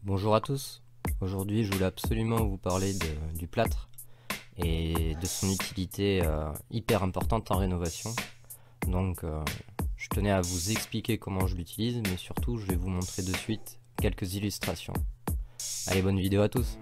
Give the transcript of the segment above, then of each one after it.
Bonjour à tous, aujourd'hui je voulais absolument vous parler du plâtre et de son utilité hyper importante en rénovation. Donc je tenais à vous expliquer comment je l'utilise, mais surtout je vais vous montrer de suite quelques illustrations. Allez, bonne vidéo à tous.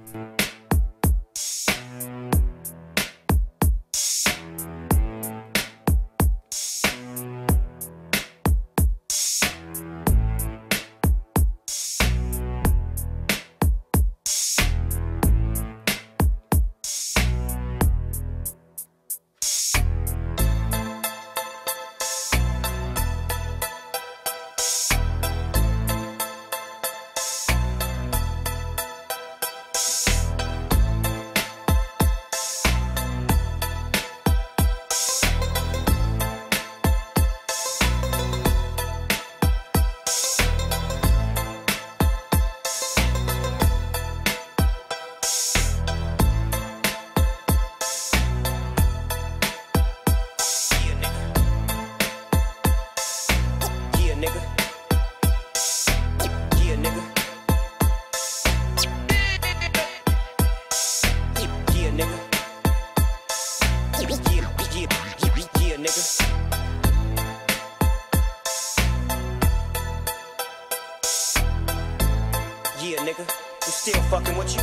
Yeah, nigga, I'm still fucking with you.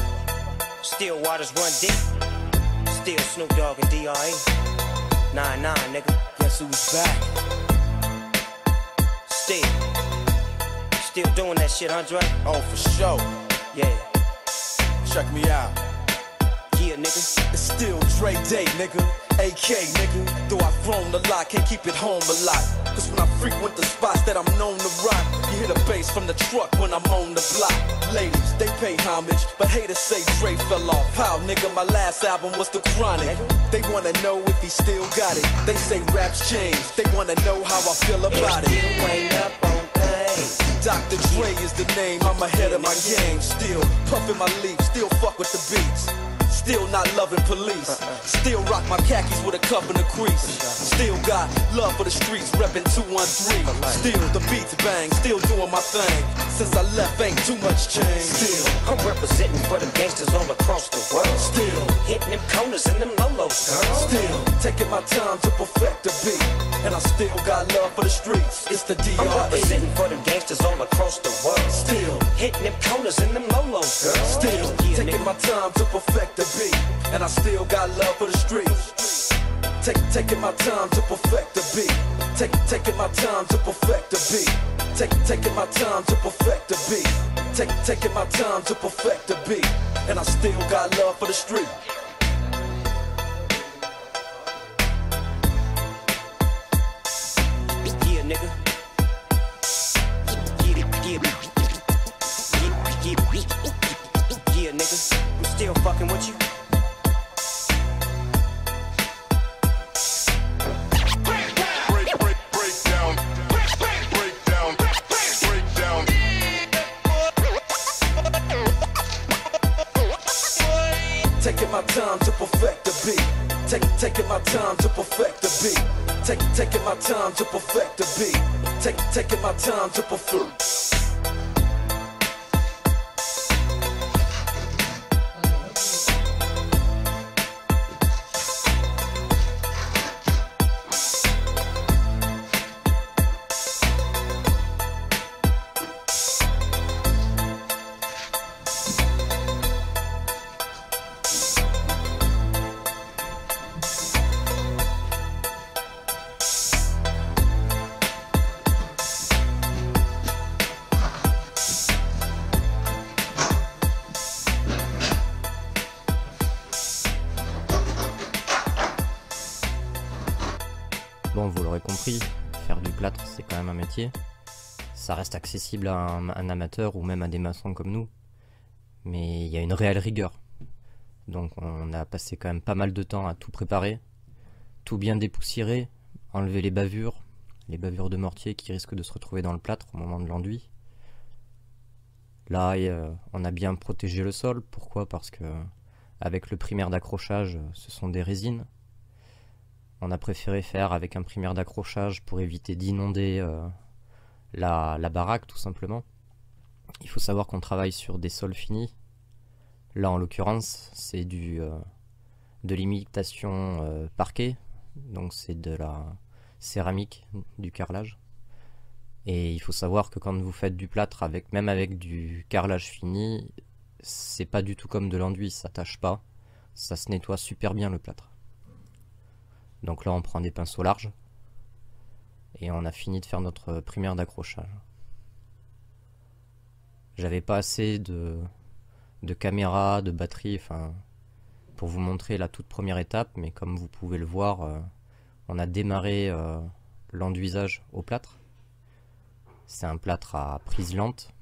Still waters run deep. Still Snoop Dogg and D.R.E. 9-9, nigga. Guess who's back? Still doing that shit, Andre? Oh, for sure. Yeah. Check me out. Yeah, nigga. It's still Dre Day, nigga. AK, nigga. Though I've grown a lot, can't keep it home a lot. Cause when I frequent the spots that I'm known to rock, you hear the bass from the truck when I'm on the block. Ladies, they pay homage, but haters say Dre fell off. How, nigga, my last album was The Chronic. They wanna know if he still got it. They say raps change. They wanna know how I feel about it. You ain't up on things. Dr. Dre is the name, I'm ahead of my game. Still puffin' my leaf, still fuck with the beats. Still not loving police. Still rock my khakis with a cup and a crease. Still got love for the streets, reppin' 213. Still the beats bang, still doing my thing. Since I left, ain't too much change. Still, I'm representing for them gangsters all across the world. still, Hitting them corners and them lolos, girl. still taking my time to perfect the beat. And I still got love for the streets. It's the I'm D.R.E. representing for them gangsters all across the world. Still, Hitting them corners and them lolos, girl. still Yeah, taking nigga. my time to perfect the beat. And I still got love for the streets. Taking my time to perfect the beat. Taking my time to perfect the beat. Taking my time to perfect the beat. Taking my time to perfect the beat. And I still got love for the street. Yeah, nigga. Yeah, nigga. I'm still fucking with you. Taking my time to perfect the beat. Taking my time to perfect the beat. Taking my time to perfect the beat. Taking my time to perfect. Bon, vous l'aurez compris, faire du plâtre c'est quand même un métier. Ça reste accessible à un amateur ou même à des maçons comme nous. Mais il y a une réelle rigueur. Donc on a passé quand même pas mal de temps à tout préparer, tout bien dépoussiérer, enlever les bavures de mortier qui risquent de se retrouver dans le plâtre au moment de l'enduit. Là, on a bien protégé le sol. Pourquoi? Parce que avec le primaire d'accrochage, ce sont des résines. On a préféré faire avec un primaire d'accrochage pour éviter d'inonder la baraque, tout simplement. Il faut savoir qu'on travaille sur des sols finis. Là en l'occurrence c'est de l'imitation parquet, donc c'est de la céramique, du carrelage. Et il faut savoir que quand vous faites du plâtre, même avec du carrelage fini, c'est pas du tout comme de l'enduit, ça tâche pas, ça se nettoie super bien le plâtre. Donc là on prend des pinceaux larges et on a fini de faire notre primaire d'accrochage. J'avais pas assez de caméra, de batterie, pour vous montrer la toute première étape, mais comme vous pouvez le voir, on a démarré l'enduisage au plâtre. C'est un plâtre à prise lente.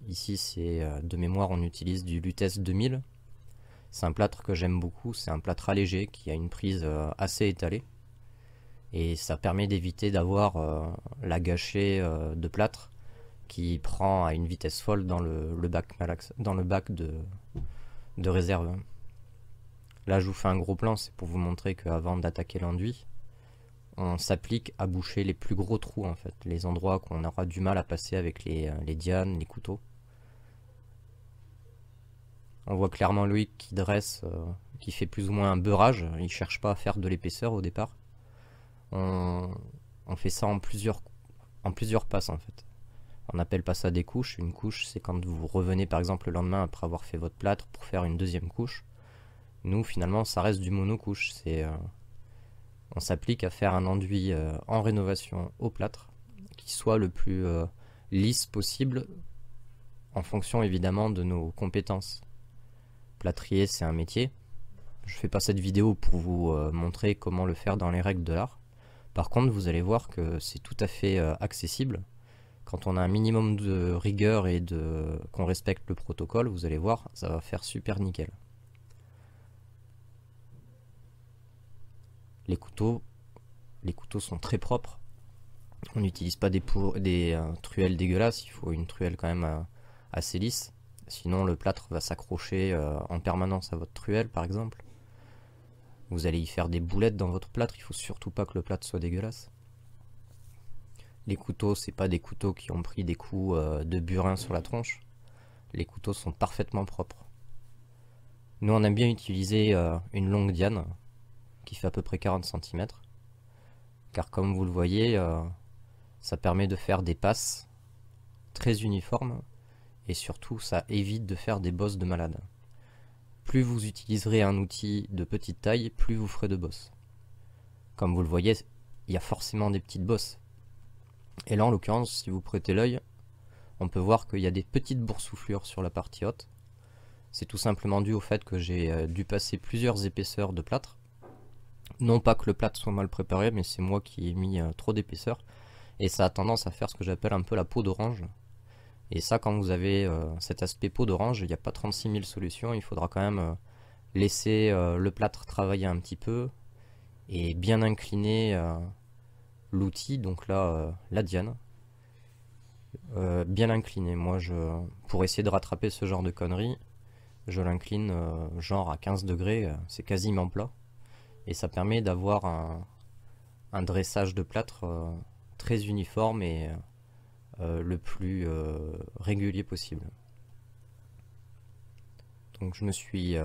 Ici, c'est de mémoire, on utilise du Lutèce 2000. C'est un plâtre que j'aime beaucoup, c'est un plâtre allégé qui a une prise assez étalée. Et ça permet d'éviter d'avoir la gâchée de plâtre qui prend à une vitesse folle dans le bac de réserve. Là je vous fais un gros plan, c'est pour vous montrer qu'avant d'attaquer l'enduit, on s'applique à boucher les plus gros trous en fait, les endroits qu'on aura du mal à passer avec les dianes, les couteaux. On voit clairement Loïc qui dresse, qui fait plus ou moins un beurrage, il cherche pas à faire de l'épaisseur au départ. On fait ça en plusieurs passes en fait. On n'appelle pas ça des couches. Une couche, c'est quand vous revenez par exemple le lendemain après avoir fait votre plâtre pour faire une deuxième couche. Nous, finalement, ça reste du monocouche. On s'applique à faire un enduit en rénovation au plâtre qui soit le plus lisse possible en fonction évidemment de nos compétences. Plâtrier, c'est un métier. Je fais pas cette vidéo pour vous montrer comment le faire dans les règles de l'art. Par contre, vous allez voir que c'est tout à fait accessible. Quand on a un minimum de rigueur et qu'on respecte le protocole, vous allez voir, ça va faire super nickel. Les couteaux sont très propres. On n'utilise pas des truelles dégueulasses, il faut une truelle quand même assez lisse. Sinon le plâtre va s'accrocher en permanence à votre truelle par exemple. Vous allez y faire des boulettes dans votre plâtre, il faut surtout pas que le plâtre soit dégueulasse. Les couteaux, c'est pas des couteaux qui ont pris des coups de burin sur la tronche. Les couteaux sont parfaitement propres. Nous on aime bien utiliser une longue diane qui fait à peu près 40 cm. Car comme vous le voyez, ça permet de faire des passes très uniformes. Et surtout ça évite de faire des bosses de malade. Plus vous utiliserez un outil de petite taille, plus vous ferez de bosses. Comme vous le voyez, il y a forcément des petites bosses. Et là en l'occurrence, si vous prêtez l'œil, on peut voir qu'il y a des petites boursouflures sur la partie haute. C'est tout simplement dû au fait que j'ai dû passer plusieurs épaisseurs de plâtre. Non pas que le plâtre soit mal préparé, mais c'est moi qui ai mis trop d'épaisseur. Et ça a tendance à faire ce que j'appelle un peu la peau d'orange. Et ça, quand vous avez cet aspect peau d'orange, il n'y a pas 36 000 solutions. Il faudra quand même laisser le plâtre travailler un petit peu et bien incliner l'outil, donc là la diane. Bien incliné. Moi, pour essayer de rattraper ce genre de conneries, je l'incline genre à 15 degrés, c'est quasiment plat. Et ça permet d'avoir un dressage de plâtre très uniforme et le plus régulier possible. Donc je me suis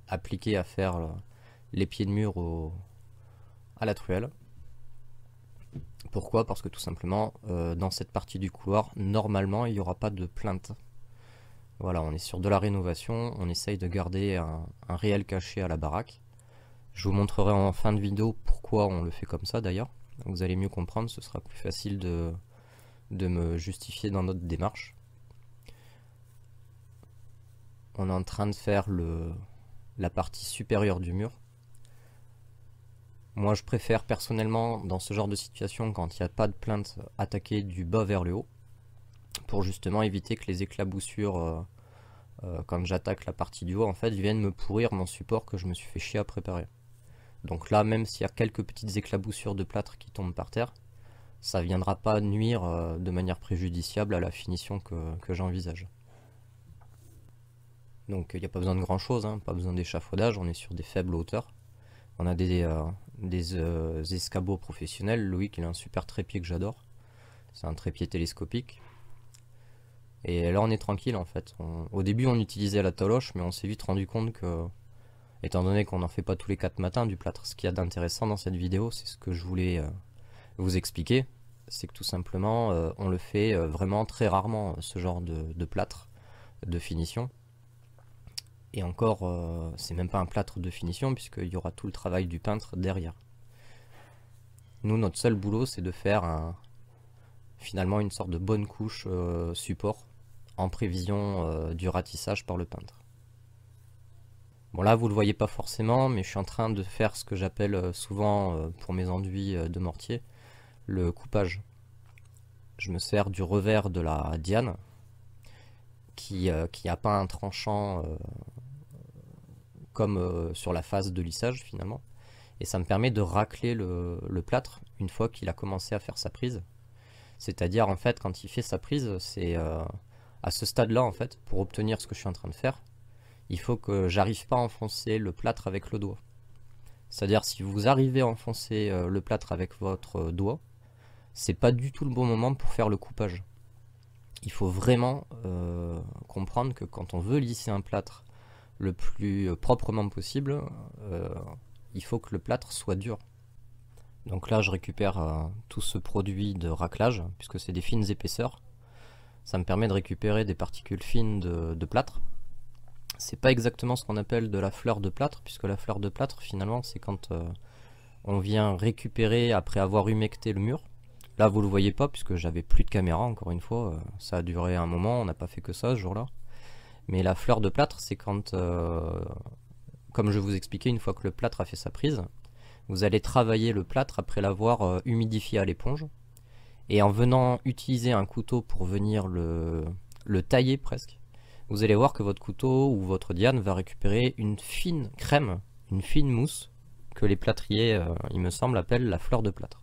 appliqué à faire les pieds de mur à la truelle. Pourquoi? Parce que tout simplement dans cette partie du couloir, normalement il n'y aura pas de plainte. Voilà, on est sur de la rénovation, on essaye de garder un réel cachet à la baraque. Je vous montrerai en fin de vidéo pourquoi on le fait comme ça d'ailleurs. Vous allez mieux comprendre, ce sera plus facile de me justifier dans notre démarche. On est en train de faire la partie supérieure du mur. Moi je préfère personnellement dans ce genre de situation, quand il n'y a pas de plainte, attaquer du bas vers le haut pour justement éviter que les éclaboussures quand j'attaque la partie du haut en fait viennent me pourrir mon support que je me suis fait chier à préparer. Donc là, même s'il y a quelques petites éclaboussures de plâtre qui tombent par terre, ça ne viendra pas nuire de manière préjudiciable à la finition que j'envisage. Donc il n'y a pas besoin de grand chose, hein, pas besoin d'échafaudage, on est sur des faibles hauteurs. On a des escabeaux professionnels. Loïc il a un super trépied que j'adore, c'est un trépied télescopique. Et là on est tranquille en fait. Au début on utilisait la toloche, mais on s'est vite rendu compte que, étant donné qu'on n'en fait pas tous les 4 matins du plâtre, ce qu'il y a d'intéressant dans cette vidéo, c'est ce que je voulais vous expliquer, c'est que tout simplement on le fait vraiment très rarement, ce genre de plâtre de finition. Et encore, c'est même pas un plâtre de finition, puisqu'il y aura tout le travail du peintre derrière. Nous, notre seul boulot, c'est de faire finalement une sorte de bonne couche support, en prévision du ratissage par le peintre. Bon là, vous le voyez pas forcément, mais je suis en train de faire ce que j'appelle souvent, pour mes enduits de mortier, le coupage. Je me sers du revers de la diane, qui a pas un tranchant comme sur la phase de lissage finalement, et ça me permet de racler le plâtre une fois qu'il a commencé à faire sa prise. C'est-à-dire en fait quand il fait sa prise, c'est à ce stade là en fait, pour obtenir ce que je suis en train de faire, il faut que j'arrive pas à enfoncer le plâtre avec le doigt. C'est-à-dire si vous arrivez à enfoncer le plâtre avec votre doigt, c'est pas du tout le bon moment pour faire le coupage. Il faut vraiment comprendre que quand on veut lisser un plâtre le plus proprement possible, il faut que le plâtre soit dur. Donc là je récupère tout ce produit de raclage, puisque c'est des fines épaisseurs. Ça me permet de récupérer des particules fines de plâtre. C'est pas exactement ce qu'on appelle de la fleur de plâtre, puisque la fleur de plâtre finalement c'est quand on vient récupérer après avoir humecté le mur. Là vous le voyez pas puisque j'avais plus de caméra, encore une fois, ça a duré un moment, on n'a pas fait que ça ce jour-là. Mais la fleur de plâtre, c'est quand, comme je vous expliquais, une fois que le plâtre a fait sa prise, vous allez travailler le plâtre après l'avoir humidifié à l'éponge. Et en venant utiliser un couteau pour venir le tailler presque, vous allez voir que votre couteau ou votre diane va récupérer une fine crème, une fine mousse, que les plâtriers, il me semble, appellent la fleur de plâtre.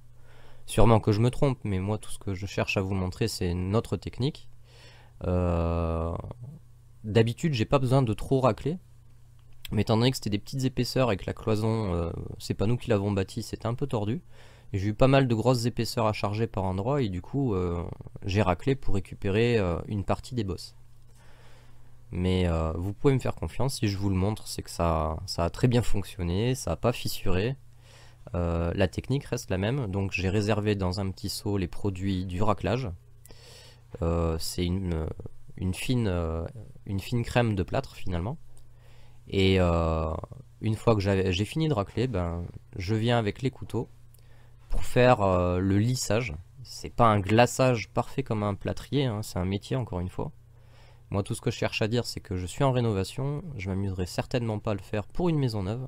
Sûrement que je me trompe, mais moi tout ce que je cherche à vous montrer c'est notre technique. D'habitude j'ai pas besoin de trop racler, mais étant donné que c'était des petites épaisseurs et que la cloison, c'est pas nous qui l'avons bâtie, c'était un peu tordu, j'ai eu pas mal de grosses épaisseurs à charger par endroit et du coup j'ai raclé pour récupérer une partie des bosses. Mais vous pouvez me faire confiance, si je vous le montre c'est que ça a très bien fonctionné, ça n'a pas fissuré. La technique reste la même, donc j'ai réservé dans un petit seau les produits du raclage. C'est une fine crème de plâtre finalement. Et une fois que j'ai fini de racler, je viens avec les couteaux pour faire le lissage. C'est pas un glaçage parfait comme un plâtrier, hein, c'est un métier encore une fois. Moi tout ce que je cherche à dire c'est que je suis en rénovation, je m'amuserai certainement pas à le faire pour une maison neuve.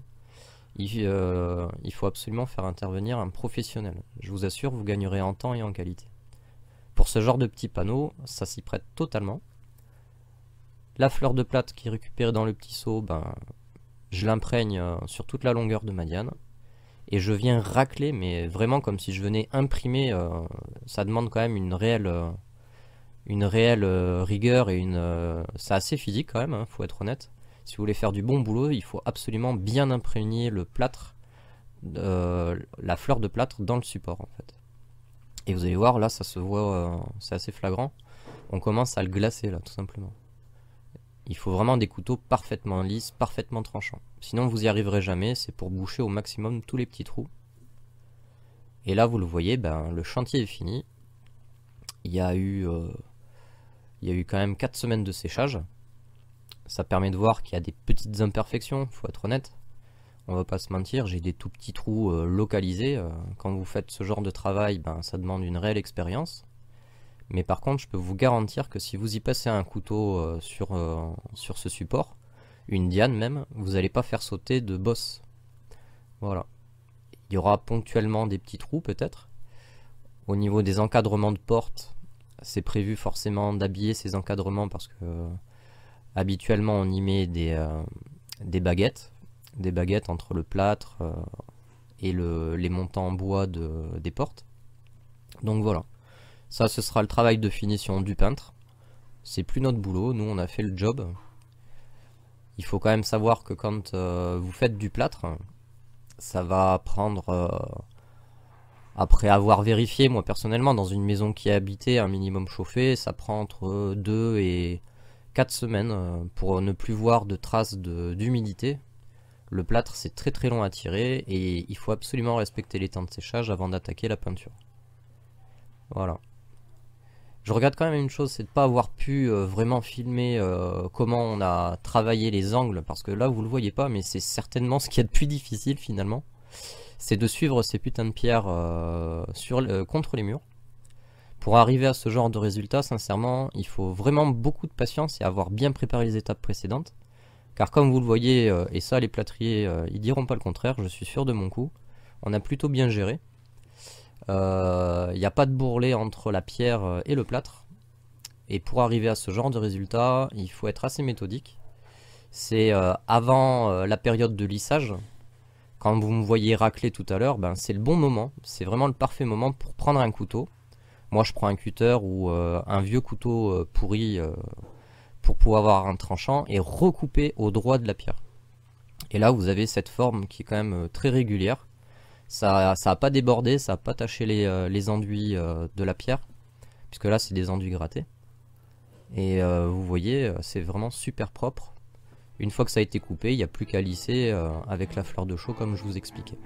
Il faut absolument faire intervenir un professionnel. Je vous assure, vous gagnerez en temps et en qualité. Pour ce genre de petits panneaux, ça s'y prête totalement. La fleur de plâtre qui est récupérée dans le petit seau, je l'imprègne sur toute la longueur de ma diane. Et je viens racler, mais vraiment comme si je venais imprimer. Ça demande quand même une réelle rigueur et c'est assez physique quand même, hein, faut être honnête. Si vous voulez faire du bon boulot, il faut absolument bien imprégner le plâtre, la fleur de plâtre dans le support en fait. Et vous allez voir, là ça se voit, c'est assez flagrant. On commence à le glacer là, tout simplement. Il faut vraiment des couteaux parfaitement lisses, parfaitement tranchants. Sinon vous y arriverez jamais, c'est pour boucher au maximum tous les petits trous. Et là vous le voyez, le chantier est fini. Il y a eu quand même 4 semaines de séchage. Ça permet de voir qu'il y a des petites imperfections, faut être honnête. On va pas se mentir, j'ai des tout petits trous localisés. Quand vous faites ce genre de travail, ça demande une réelle expérience. Mais par contre, je peux vous garantir que si vous y passez un couteau sur ce support, une diane même, vous n'allez pas faire sauter de bosse. Voilà. Il y aura ponctuellement des petits trous peut-être. Au niveau des encadrements de porte, c'est prévu forcément d'habiller ces encadrements parce que habituellement on y met des baguettes entre le plâtre et les montants en bois des portes. Donc voilà, ça ce sera le travail de finition du peintre. C'est plus notre boulot, nous on a fait le job. Il faut quand même savoir que quand vous faites du plâtre, ça va prendre Après avoir vérifié, moi personnellement, dans une maison qui est habitée, un minimum chauffé, ça prend entre 2 et 4 semaines pour ne plus voir de traces d'humidité. Le plâtre, c'est très très long à tirer et il faut absolument respecter les temps de séchage avant d'attaquer la peinture. Voilà. Je regrette quand même une chose, c'est de ne pas avoir pu vraiment filmer comment on a travaillé les angles, parce que là vous le voyez pas, mais c'est certainement ce qu'il y a de plus difficile finalement. C'est de suivre ces putains de pierres contre les murs. Pour arriver à ce genre de résultat, sincèrement, il faut vraiment beaucoup de patience et avoir bien préparé les étapes précédentes. Car comme vous le voyez, et ça les plâtriers, ils diront pas le contraire, je suis sûr de mon coup, on a plutôt bien géré. Il n'y a pas de bourrelet entre la pierre et le plâtre. Et pour arriver à ce genre de résultat, il faut être assez méthodique. C'est avant la période de lissage. Quand vous me voyez racler tout à l'heure, ben, c'est le bon moment. C'est vraiment le parfait moment pour prendre un couteau. Moi je prends un cutter ou un vieux couteau pourri pour pouvoir avoir un tranchant et recouper au droit de la pierre. Et là vous avez cette forme qui est quand même très régulière. Ça n'a pas débordé, ça n'a pas taché les enduits de la pierre, puisque là c'est des enduits grattés. Et vous voyez, c'est vraiment super propre. Une fois que ça a été coupé, il n'y a plus qu'à lisser avec la fleur de chaux comme je vous expliquais.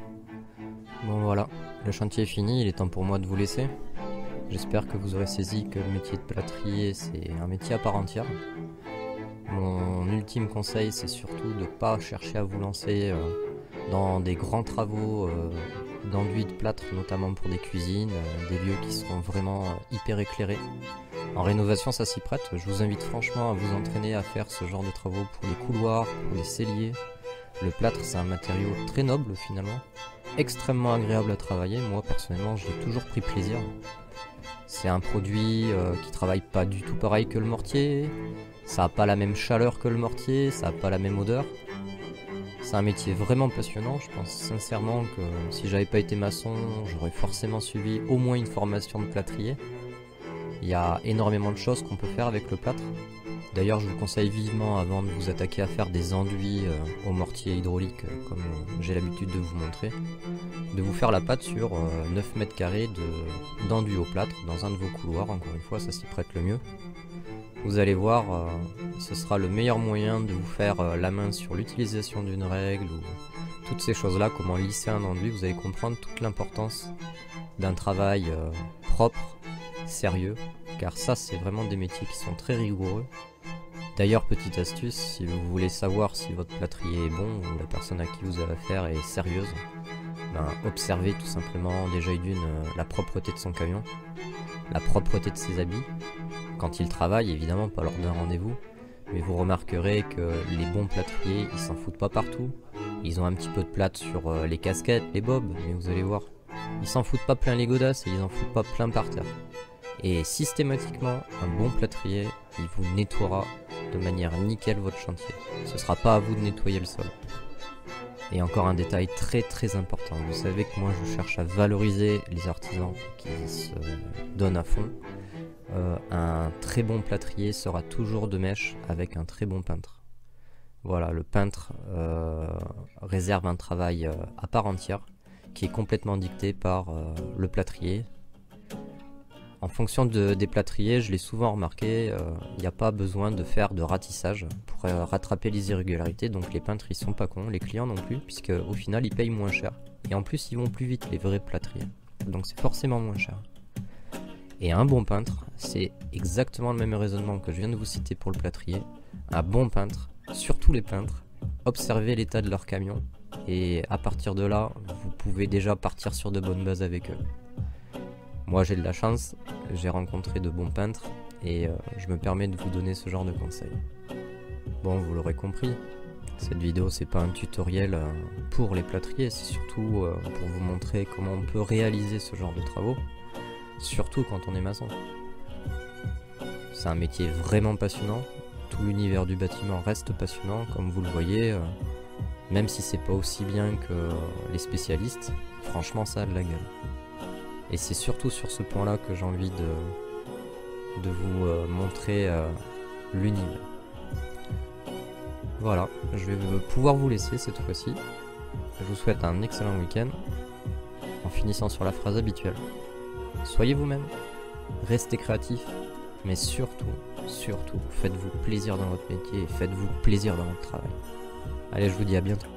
Bon voilà, le chantier est fini, il est temps pour moi de vous laisser. J'espère que vous aurez saisi que le métier de plâtrier c'est un métier à part entière. Mon ultime conseil c'est surtout de ne pas chercher à vous lancer dans des grands travaux d'enduit de plâtre, notamment pour des cuisines, des lieux qui seront vraiment hyper éclairés. En rénovation ça s'y prête, je vous invite franchement à vous entraîner à faire ce genre de travaux pour les couloirs, pour les celliers. Le plâtre c'est un matériau très noble finalement, extrêmement agréable à travailler, moi personnellement j'ai toujours pris plaisir. C'est un produit qui travaille pas du tout pareil que le mortier, ça n'a pas la même chaleur que le mortier, ça n'a pas la même odeur. C'est un métier vraiment passionnant, je pense sincèrement que si j'avais pas été maçon, j'aurais forcément suivi au moins une formation de plâtrier. Il y a énormément de choses qu'on peut faire avec le plâtre. D'ailleurs je vous conseille vivement, avant de vous attaquer à faire des enduits au mortier hydraulique comme j'ai l'habitude de vous montrer, de vous faire la pâte sur 9 mètres carrés d'enduit au plâtre dans un de vos couloirs, encore une fois ça s'y prête le mieux. Vous allez voir, ce sera le meilleur moyen de vous faire la main sur l'utilisation d'une règle ou toutes ces choses là, comment lisser un enduit, vous allez comprendre toute l'importance d'un travail propre, sérieux, car ça c'est vraiment des métiers qui sont très rigoureux. D'ailleurs petite astuce, si vous voulez savoir si votre plâtrier est bon ou la personne à qui vous avez affaire est sérieuse, ben, observez tout simplement déjà d'une la propreté de son camion, la propreté de ses habits, quand il travaille évidemment pas lors d'un rendez-vous, mais vous remarquerez que les bons plâtriers ils s'en foutent pas partout, ils ont un petit peu de plâtre sur les casquettes, les bobs, mais vous allez voir, ils s'en foutent pas plein les godasses et ils en foutent pas plein par terre. Et systématiquement, un bon plâtrier, il vous nettoiera de manière nickel votre chantier. Ce sera pas à vous de nettoyer le sol. Et encore un détail très très important, vous savez que moi je cherche à valoriser les artisans qui se donnent à fond. Un très bon plâtrier sera toujours de mèche avec un très bon peintre. Voilà, le peintre réserve un travail à part entière qui est complètement dicté par le plâtrier. En fonction des plâtriers, je l'ai souvent remarqué, il n'y a pas besoin de faire de ratissage pour rattraper les irrégularités, donc les peintres ils sont pas cons, les clients non plus, puisque au final ils payent moins cher. Et en plus ils vont plus vite, les vrais plâtriers, donc c'est forcément moins cher. Et un bon peintre, c'est exactement le même raisonnement que je viens de vous citer pour le plâtrier. Un bon peintre, surtout les peintres, observez l'état de leur camion, et à partir de là, vous pouvez déjà partir sur de bonnes bases avec eux. Moi j'ai de la chance, j'ai rencontré de bons peintres et je me permets de vous donner ce genre de conseils. Bon, vous l'aurez compris, cette vidéo c'est pas un tutoriel pour les plâtriers, c'est surtout pour vous montrer comment on peut réaliser ce genre de travaux, surtout quand on est maçon. C'est un métier vraiment passionnant, tout l'univers du bâtiment reste passionnant comme vous le voyez, même si c'est pas aussi bien que les spécialistes, franchement ça a de la gueule. Et c'est surtout sur ce point là que j'ai envie de vous montrer l'univers. Voilà, je vais pouvoir vous laisser cette fois-ci. Je vous souhaite un excellent week-end. en finissant sur la phrase habituelle. Soyez vous-même, restez créatif, mais surtout, faites-vous plaisir dans votre métier et faites-vous plaisir dans votre travail. Allez, je vous dis à bientôt.